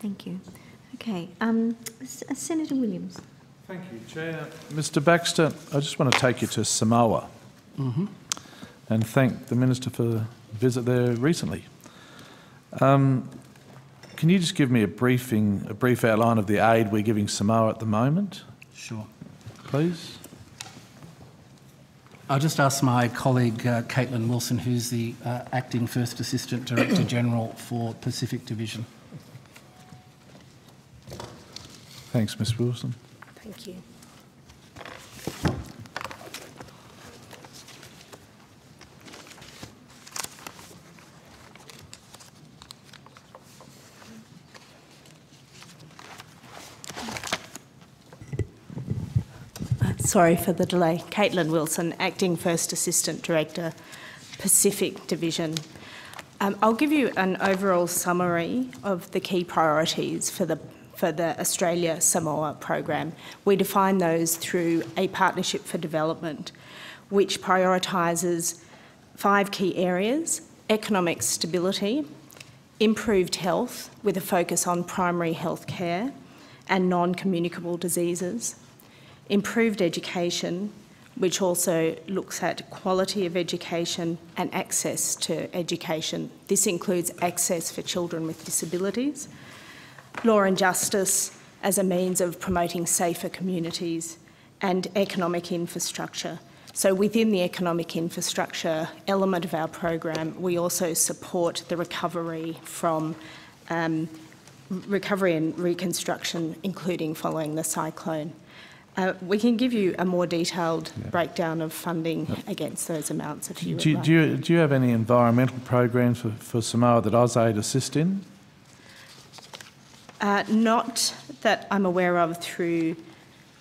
Thank you. Okay, Senator Williams. Thank you, Chair. Mr Baxter, I just want to take you to Samoa and thank the Minister for the visit there recently. Can you just give me a brief outline of the aid we're giving Samoa at the moment? Sure. Please. I'll just ask my colleague Caitlin Wilson, who's the Acting First Assistant Director General for Pacific Division. Thanks, Ms Wilson. Thank you. Sorry for the delay. Caitlin Wilson, Acting First Assistant Director, Pacific Division. I'll give you an overall summary of the key priorities for the Australia-Samoa program. We define those through a partnership for development, which prioritises 5 key areas: economic stability, improved health with a focus on primary health care and non-communicable diseases, improved education, which also looks at quality of education and access to education. This includes access for children with disabilities, law and justice as a means of promoting safer communities, and economic infrastructure. So within the economic infrastructure element of our program, we also support the recovery from recovery and reconstruction, including following the cyclone. We can give you a more detailed breakdown of funding against those amounts if you would like. Do you have any environmental programs for Samoa that Aus-Aid assist in? Not that I'm aware of through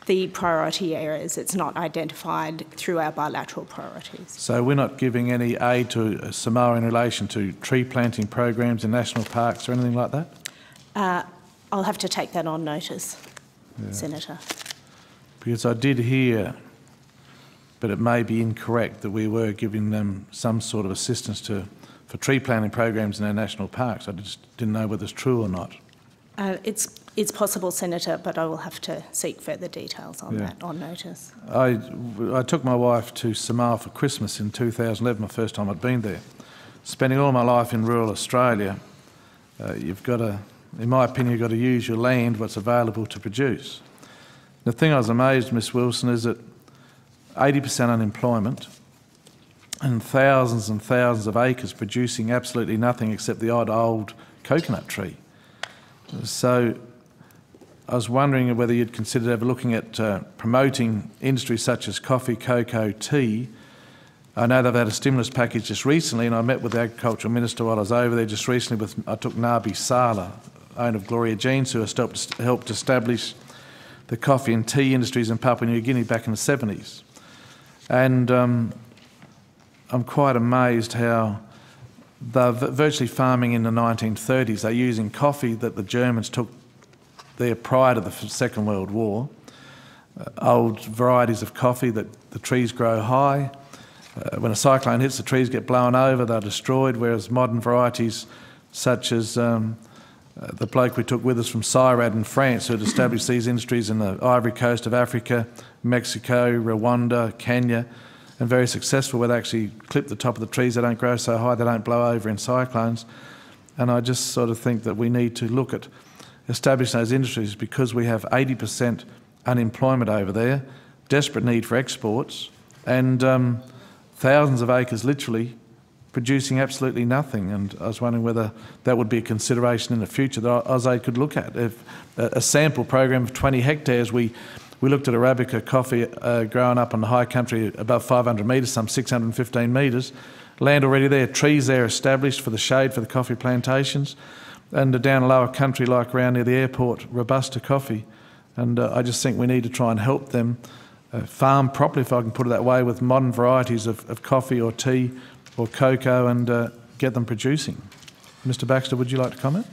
the priority areas. It's not identified through our bilateral priorities. So we're not giving any aid to Samoa in relation to tree planting programs in national parks or anything like that? I'll have to take that on notice, Senator. Because I did hear, but it may be incorrect, that we were giving them some sort of assistance for tree planting programs in our national parks. I just didn't know whether it's true or not. It's possible, Senator, but I will have to seek further details on that on notice. I took my wife to Samoa for Christmas in 2011, the first time I'd been there. Spending all my life in rural Australia, you've got to, in my opinion, you've got to use your land, what's available to produce. The thing I was amazed, Ms Wilson, is that 80% unemployment and thousands of acres producing absolutely nothing except the odd old coconut tree. So I was wondering whether you'd consider ever looking at promoting industries such as coffee, cocoa, tea. I know they've had a stimulus package just recently, and I met with the Agricultural Minister while I was over there just recently. I took Nabi Sala, owner of Gloria Jeans, who has helped establish the coffee and tea industries in Papua New Guinea back in the 70s. And I'm quite amazed how they're virtually farming in the 1930s. They're using coffee that the Germans took there prior to the Second World War, old varieties of coffee that the trees grow high. When a cyclone hits, the trees get blown over, they're destroyed, whereas modern varieties such as the bloke we took with us from Cyrad in France, who had established these industries in the Ivory Coast of Africa, Mexico, Rwanda, Kenya, and very successful, where they actually clip the top of the trees. They don't grow so high, they don't blow over in cyclones. And I just sort of think that we need to look at establishing those industries, because we have 80% unemployment over there, desperate need for exports, and thousands of acres literally producing absolutely nothing. And I was wondering whether that would be a consideration in the future that Aus-Aid could look at. If a sample program of 20 hectares, we looked at Arabica coffee growing up on the high country above 500 metres, some 615 metres, land already there, trees there established for the shade for the coffee plantations, and down a lower country like around near the airport, Robusta coffee. And I just think we need to try and help them farm properly, if I can put it that way, with modern varieties of coffee or tea or cocoa, and get them producing. Mr Baxter, would you like to comment?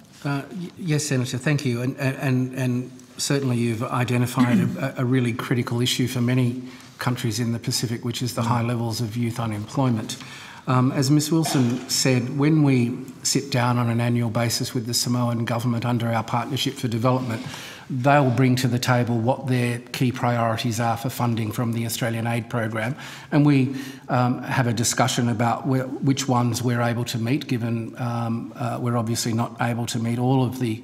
Yes, Senator, thank you. And certainly you've identified a really critical issue for many countries in the Pacific, which is the high levels of youth unemployment. As Ms Wilson said, when we sit down on an annual basis with the Samoan government under our Partnership for Development, they'll bring to the table what their key priorities are for funding from the Australian Aid program, and we have a discussion about which ones we're able to meet, given we're obviously not able to meet all of the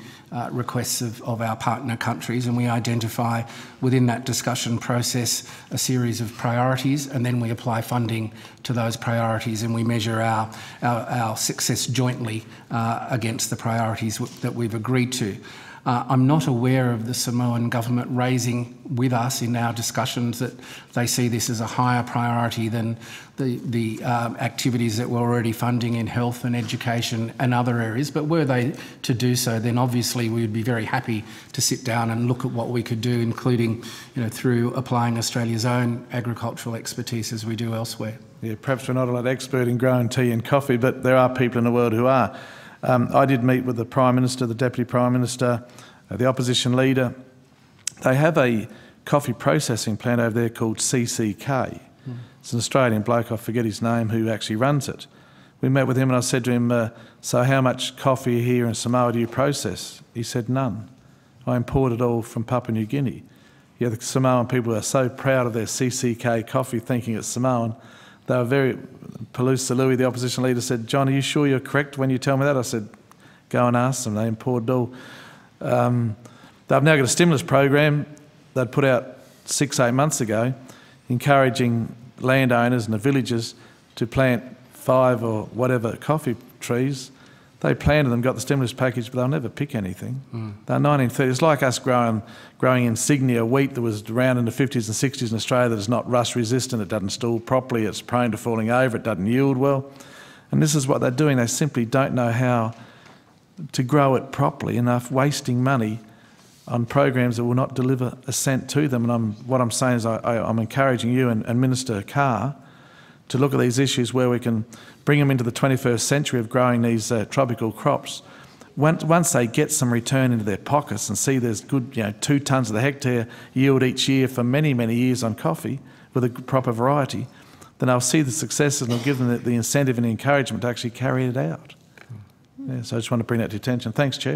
requests of our partner countries, and we identify within that discussion process a series of priorities, and then we apply funding to those priorities, and we measure our success jointly against the priorities that we've agreed to. I'm not aware of the Samoan government raising with us in our discussions that they see this as a higher priority than the activities that we're already funding in health and education and other areas. But were they to do so, then obviously we would be very happy to sit down and look at what we could do, including, through applying Australia's own agricultural expertise as we do elsewhere. Yeah, perhaps we're not a lot expert in growing tea and coffee, but there are people in the world who are. I did meet with the Prime Minister, the Deputy Prime Minister, the opposition leader. They have a coffee processing plant over there called CCK. It's an Australian bloke, I forget his name, who actually runs it. We met with him and I said to him, so how much coffee here in Samoa do you process? He said, none. I import it all from Papua New Guinea. Yeah, the Samoan people are so proud of their CCK coffee, thinking it's Samoan. They were very... Palusa Louis, the opposition leader, said, John, are you sure you're correct when you tell me that? I said, go and ask them. They import it all. They've now got a stimulus program they'd put out 6-8 months ago, encouraging landowners and the villagers to plant 5 or whatever coffee trees. They planted them, got the stimulus package, but they'll never pick anything. They're 1930s. It's like us growing insignia wheat that was around in the 50s and 60s in Australia that is not rust resistant, it doesn't stool properly, it's prone to falling over, it doesn't yield well. And this is what they're doing. They simply don't know how to grow it properly, enough wasting money on programs that will not deliver a cent to them. And what I'm saying is I'm encouraging you and Minister Carr to look at these issues where we can bring them into the 21st century of growing these tropical crops. Once they get some return into their pockets and see there's good, 2 tonnes of the hectare yield each year for many, many years on coffee with a proper variety, then they'll see the successes and it'll give them the incentive and the encouragement to actually carry it out. Yeah, so I just want to bring that to your attention. Thanks, Chair.